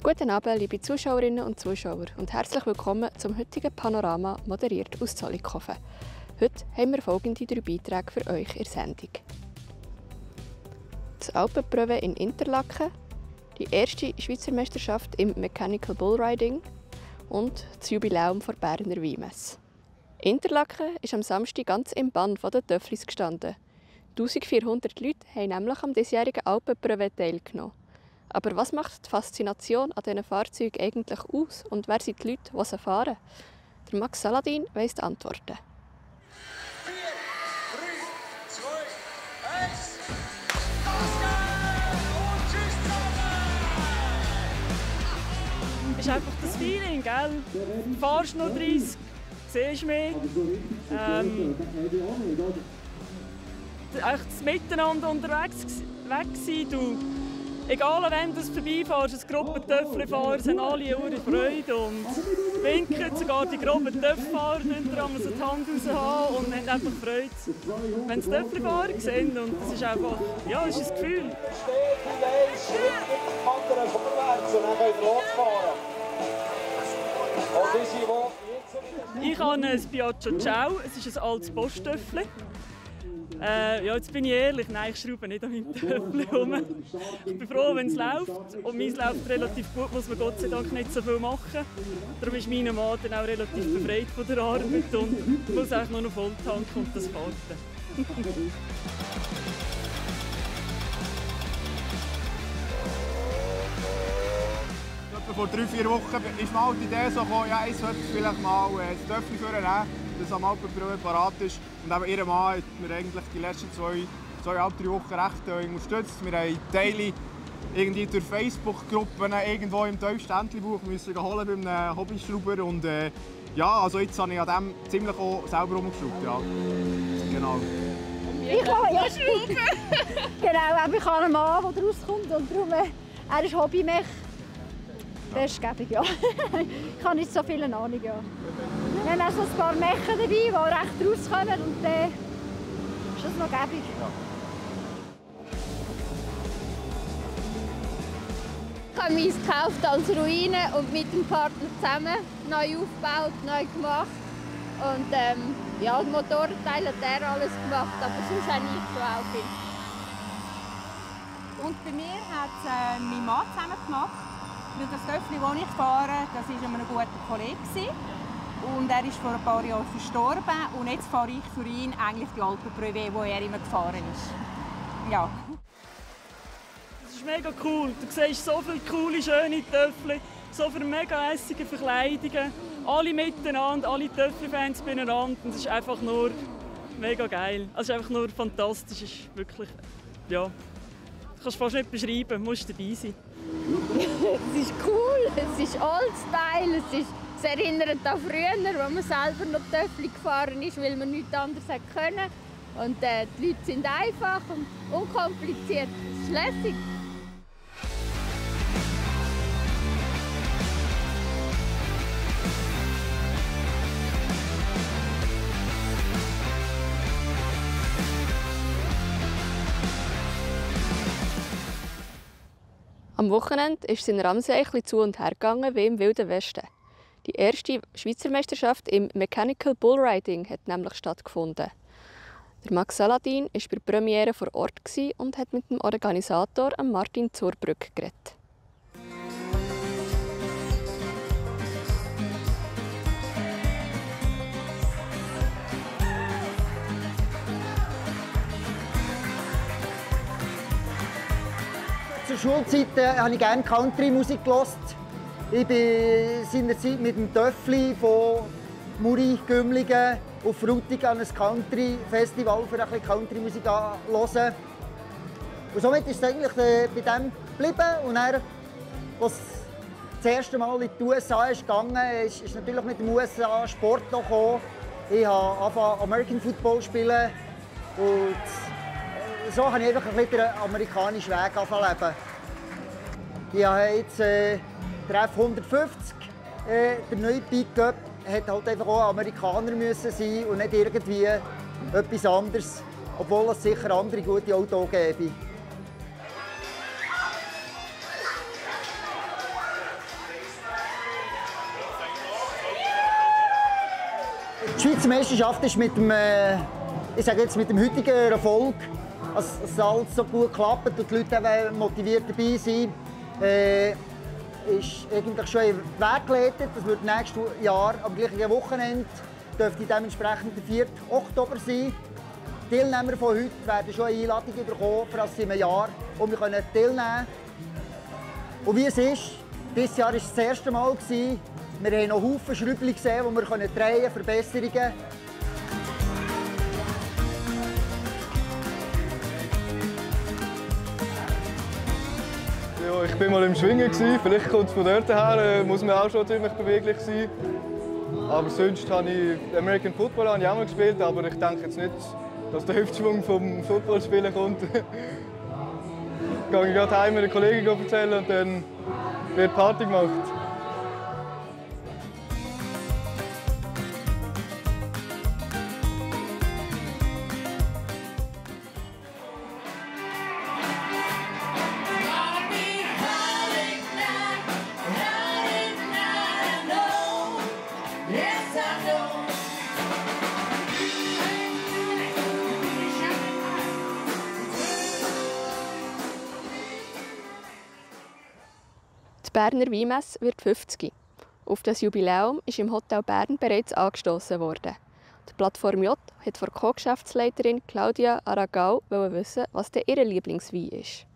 Guten Abend, liebe Zuschauerinnen und Zuschauer, und herzlich willkommen zum heutigen Panorama, moderiert aus Zollikofen. Heute haben wir folgende 3 Beiträge für euch in der Sendung. Das Alpenpröve in Interlaken, die erste Schweizer Meisterschaft im Mechanical Bullriding und das Jubiläum der Berner Weinmesse. Interlaken ist am Samstag ganz im Bann der Töfflis gestanden. 1400 Leute haben nämlich am diesjährigen Alpenpröve teilgenommen. Aber was macht die Faszination an diesen Fahrzeugen eigentlich aus und wer sind die Leute, die sie fahren? Der Max Saladin weiss die Antworten. 4, 3, 2, 1, und tschüss zusammen! Es ist einfach das Feeling, gell? Du fahrst noch 30, siehst mehr. Das Miteinander unterwegs sein, du. Egal an wem du vorbeifährst, eine Gruppe Töfflifahrer sind alle eine Freude und winken, sogar die groben Töfflifahrer können so die Hand raushaben und haben einfach Freude, wenn sie Töfflifahrer sehen. Und das ist einfach, ja, das ist ein Gefühl. Anderen vorwärts und dann können wir losfahren. Ich habe ein Piaggio Ciao, es ist ein altes Posttöffli. Ja, jetzt bin ich ehrlich, nein, ich schraube nicht an meinem Töffel rum. Ich bin froh, wenn es läuft. Und meins läuft relativ gut, muss man Gott sei Dank nicht so viel machen. Darum ist mein Mann dann auch relativ befreit von der Arbeit und muss eigentlich nur noch voll tanken und das fahren. Vor 3-4 Wochen ist mir halt die Idee so gekommen, ja, ich sollte vielleicht mal das Töffli vornehmen, das am Alpenpröve parat ist. Und eben ihr Mann hat mir eigentlich die letzten 2,5-3 Wochen recht unterstützt. Wir haben Teile irgendwie durch Facebook-Gruppen irgendwo im Tiefständli-Buch müssen holen bei einem Hobbyschrauber. Und ja, also jetzt habe ich an dem ziemlich auch selber rumgeschraubt. Ja. Genau. Ich kann ja schrauben. Genau, ich habe einen Mann, der rauskommt und darum, er ist Hobbymech. Das ist gäbig, ja. Ich habe nicht so viel Ahnung, ja. Wir haben auch so ein paar Mechen dabei, die recht rauskommen und dann ist das noch gäbig. Ich habe meins gekauft als Ruine und mit dem Partner zusammen neu aufgebaut, neu gemacht. Und ja, die Motorteile hat er alles gemacht, aber sonst habe ich so auch viel. Und bei mir hat es mein Mann zusammen gemacht. Weil das Töffli, das ich fahre, das war ein guter Kollege. Und er ist vor ein paar Jahren verstorben. Und jetzt fahre ich für ihn eigentlich die Alpenpröve, die er immer gefahren ist. Ja. Das ist mega cool. Du siehst so viele coole, schöne Töffli, so viele mega hässige Verkleidungen. Alle miteinander, alle Töffli-Fans beieinander. Und es ist einfach nur mega geil. Also es ist einfach nur fantastisch. Es ist wirklich, ja, du kannst fast nicht beschreiben, du musst dabei sein. Es ist cool, es ist Oldstyle, es erinnert an früher, wo man selber noch Töffli gefahren ist, weil man nichts anderes können. Und die Leute sind einfach und unkompliziert. Es ist lässig. Am Wochenende ist es in Ramsey ein bisschen zu und her gegangen wie im Wilden Westen. Die erste Schweizer Meisterschaft im Mechanical Bullriding hat nämlich stattgefunden. Der Max Saladin war bei der Premiere vor Ort und hat mit dem Organisator Martin Zurbrück geredet. Zur Schulzeit habe ich gerne Country-Musik gehört. Ich bin seinerzeit mit dem Töffli von Muri, Gümligen auf Frutigen an ein Country-Festival für ein bisschen Country-Musik zu hören. Und somit ist es eigentlich bei dem geblieben. Und dann, als es das erste Mal in die USA gegangen ist natürlich mit dem USA-Sport noch gekommen. Ich habe angefangen American Football zu spielen. Und so habe ich einfach ein bisschen den amerikanischen Weg angefangen. Ich habe jetzt den F150, der neue Pickup, hat halt einfach auch Amerikaner müssen sein und nicht irgendwie etwas anderes, obwohl es sicher andere gute Autos gäbe. Schweizer Meisterschaft ist mit dem, ich sage jetzt mit dem heutigen Erfolg, dass alles so gut klappt und die Leute eben motiviert dabei sind, ist eigentlich schon in den Weg geleitet. Das wird nächstes Jahr am gleichen Wochenende, dürfte dementsprechend der 4. Oktober sein. Die Teilnehmer von heute werden schon eine Einladung bekommen, für das in einem Jahr, und wir können teilnehmen. Und wie es ist, dieses Jahr war es das erste Mal. Wir haben noch Haufen Schräubchen gesehen, die wir drehen können, Verbesserungen. Ja, ich war mal im Schwingen, vielleicht kommt es von dort her, muss man auch schon ziemlich beweglich sein. Aber sonst habe ich American Football auch mal gespielt, aber ich denke jetzt nicht, dass der Hüftschwung vom Footballspielen kommt. Ich gehe gerade heim mit einer Kollegin erzählen und dann wird Party gemacht. Die Berner Weinmesse wird 50. Auf das Jubiläum ist im Hotel Bern bereits angestoßen worden. Die Plattform J hat von Co-Geschäftsleiterin Claudia Aragao wissen, was denn ihr Lieblingswein ist.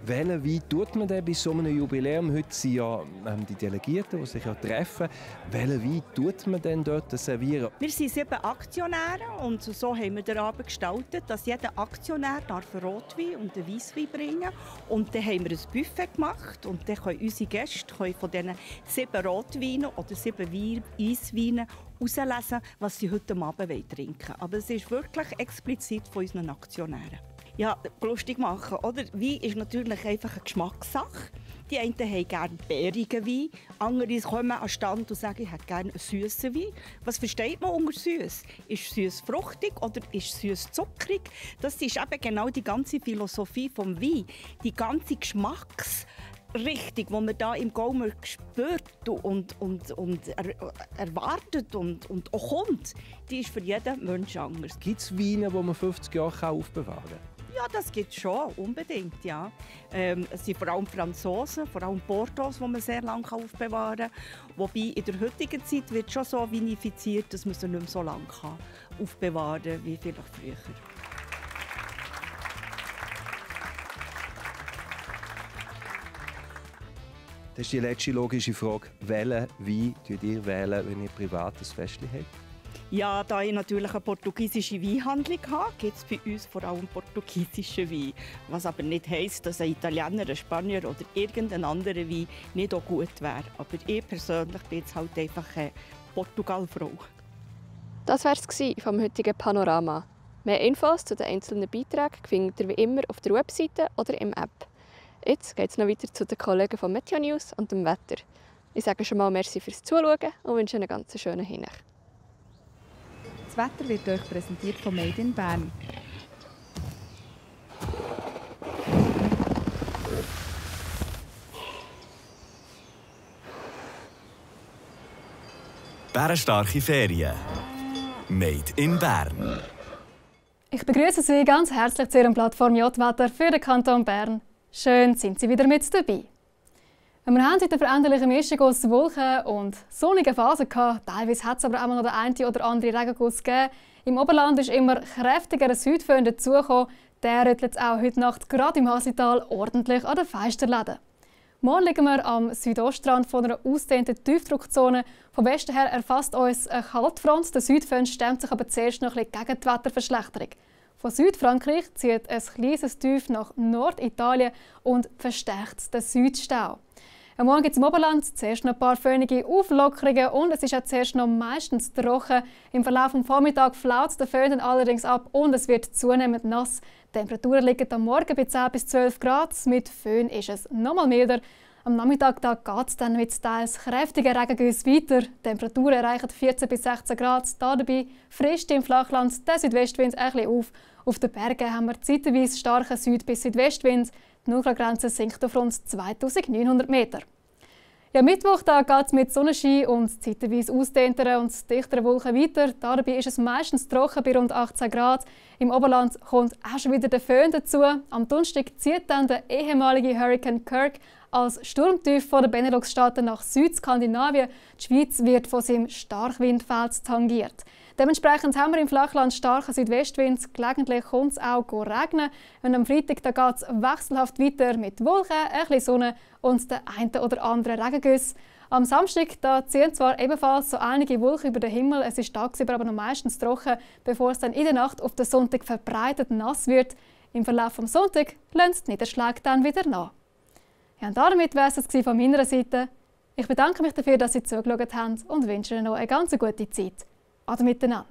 Welchen Wein tut man denn bei so einem Jubiläum? Heute sind ja die Delegierten, die sich ja treffen. Welchen Wein tut man denn dort servieren? Wir sind 7 Aktionäre und so haben wir den Abend gestaltet, dass jeder Aktionär einen Rotwein und einen Weisswein bringen darf. Und dann haben wir ein Buffet gemacht und dann können unsere Gäste von diesen 7 Rotweinen oder 7 Weissweinen herauslesen, was sie heute Abend trinken wollen. Aber es ist wirklich explizit von unseren Aktionären. Ja, lustig machen, oder? Wein ist natürlich einfach eine Geschmackssache. Die einen haben gerne bärigen Wein, andere kommen an den Stand und sagen, ich hätte gerne einen süßen Wein. Was versteht man unter süß? Ist süß fruchtig oder ist süß zuckrig? Das ist eben genau die ganze Philosophie des Wein. Die ganze Geschmacksrichtung, die man da im Gaumen spürt und erwartet und auch kommt, die ist für jeden Menschen anders. Gibt es Weine, die man 50 Jahre aufbewahren kann? Ja, das gibt es schon, unbedingt. Ja. Es sind vor allem Franzosen, vor allem Portos, die man sehr lange aufbewahren kann. Wobei in der heutigen Zeit wird schon so vinifiziert, dass man sie nicht mehr so lange aufbewahren kann wie vielleicht früher. Das ist die letzte logische Frage. Welchen Wein wählt ihr, wenn ihr privates Festchen habt? Ja, da ich natürlich eine portugiesische Weinhandlung habe, gibt es bei uns vor allem portugiesischen Wein. Was aber nicht heisst, dass ein Italiener, ein Spanier oder irgendein anderer Wein nicht auch gut wäre. Aber ich persönlich bin jetzt halt einfach eine Portugal-Frau. Das war es vom heutigen Panorama. Mehr Infos zu den einzelnen Beiträgen findet ihr wie immer auf der Webseite oder im App. Jetzt geht es noch weiter zu den Kollegen von Meteo News und dem Wetter. Ich sage schon mal merci fürs Zuschauen und wünsche einen ganz schönen Hinweis. Das Wetter wird euch präsentiert von Made in Bern. Bärenstarke Ferien. Made in Bern. Ich begrüße Sie ganz herzlich zu Ihrem Plattform J-Wetter für den Kanton Bern. Schön sind Sie wieder mit dabei. Wir haben heute eine veränderliche Mischung aus Wolken und sonnigen Phasen gehabt. Teilweise hat es aber auch noch den einen oder anderen Regenguss gegeben. Im Oberland ist immer kräftiger Südföhn dazugekommen. Der rüttelt auch heute Nacht gerade im Hasital ordentlich an den Fensterläden. Morgen liegen wir am Südostrand von einer ausgedehnten Tiefdruckzone. Vom Westen her erfasst uns eine Kaltfront. Der Südföhn stemmt sich aber zuerst noch ein bisschen gegen die Wetterverschlechterung. Von Südfrankreich zieht ein kleines Tief nach Norditalien und verstärkt den Südstau. Morgen gibt es im Oberland zuerst noch ein paar föhnige Auflockerungen und es ist auch zuerst noch meistens trocken. Im Verlauf des Vormittags flaut der Föhn dann allerdings ab und es wird zunehmend nass. Die Temperaturen liegen am Morgen bei 10 bis 12 Grad. Mit Föhn ist es noch mal milder. Am Nachmittag geht es dann mit teils kräftigen Regengüssen weiter. Die Temperaturen erreichen 14 bis 16 Grad. Dabei frischt im Flachland der Südwestwind ein bisschen auf. Auf den Bergen haben wir zeitweise starken Süd- bis Südwestwind. Die 0-Grad-Grenze sinkt auf rund 2900 Meter. Ja, Mittwoch geht es mit Sonnenschein und zeitweise ausdehnteren und dichteren Wolken weiter. Dabei ist es meistens trocken bei rund 18 Grad. Im Oberland kommt auch schon wieder der Föhn dazu. Am Donnerstag zieht dann der ehemalige Hurricane Kirk als Sturmtief von den Benelux-Staaten nach Südskandinavien. Die Schweiz wird von seinem Starkwindfeld tangiert. Dementsprechend haben wir im Flachland starken Südwestwind. Gelegentlich kommt es auch regnen. Und am Freitag geht es wechselhaft weiter mit Wolken, ein bisschen Sonne und den einen oder anderen Regengüsse. Am Samstag ziehen zwar ebenfalls so einige Wolken über den Himmel, es ist tagsüber aber noch meistens trocken, bevor es dann in der Nacht auf den Sonntag verbreitet nass wird. Im Verlauf des Sonntags lassen die Niederschläge dann wieder nach. Ja, und damit war es von meiner Seite. Ich bedanke mich dafür, dass Sie zugeschaut haben und wünsche Ihnen noch eine ganz gute Zeit. Ade miteinander.